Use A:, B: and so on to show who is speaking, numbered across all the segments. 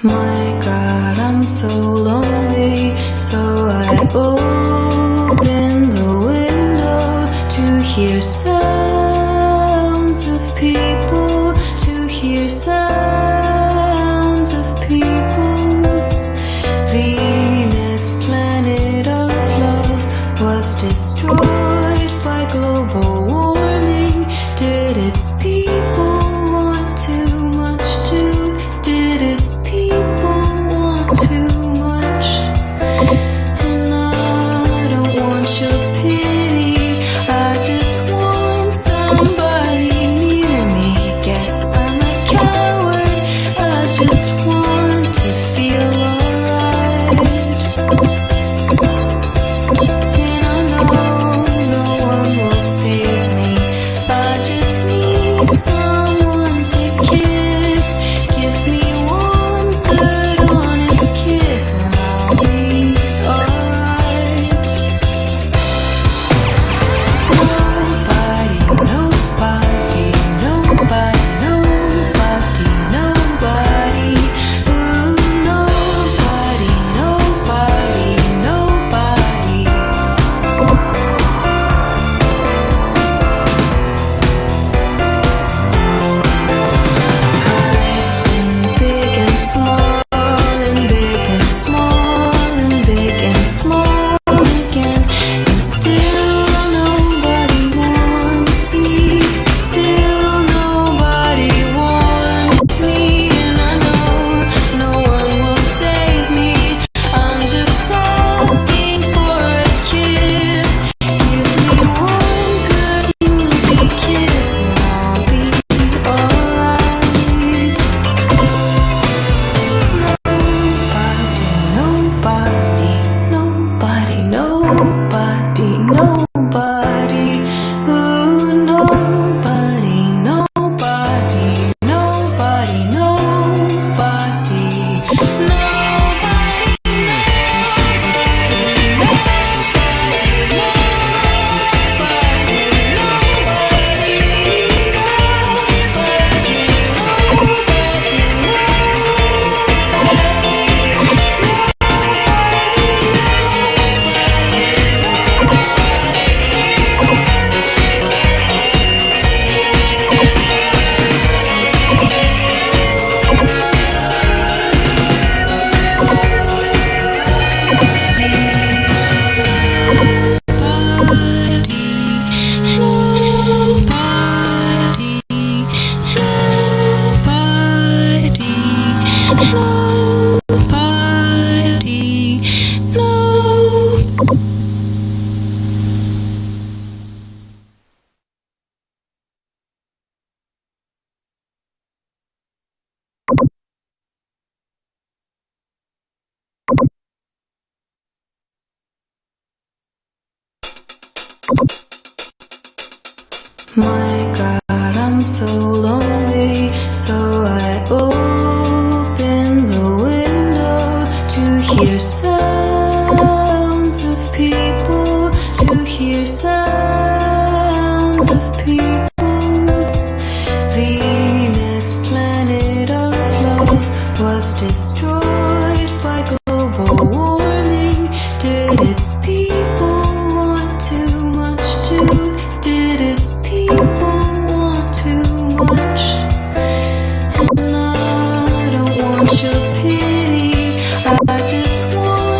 A: My God, I'm so lonely, so I open the window to hear sounds of people, to hear sounds of people. Venus, planet of love, was destroyed by global warming. Did its people want too much too? Did its people want too much? And I don't want your pity, I just want somebody near me. Guess I'm a coward, I just want to feel alright. And I know no one will save me, I just need someone to kiss. Give me one good honest kiss and I'll be alright. Nobody, nobody, nobody, nobody, nobody. Ooh, nobody, nobody, nobody. I've been big and small and big and small and big and small again, and still nobody wants me. Still nobody wants me, and I know no one will save me. I'm just asking for a kiss. Give me one good movie kiss and I'll be alright. Nobody, nobody, nobody, nobody. Ooh, nobody, nobody, nobody, nobody. My God, I'm so lonely, so I open the window to hear sounds of people, to hear sounds of people. Venus, planet of love, was destroyed by global warming. Did its people want too much too? Did its people want too much? And I don't want your pity, I just want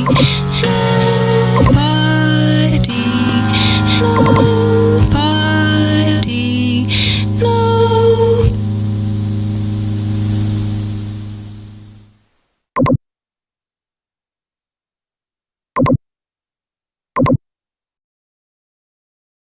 A: me.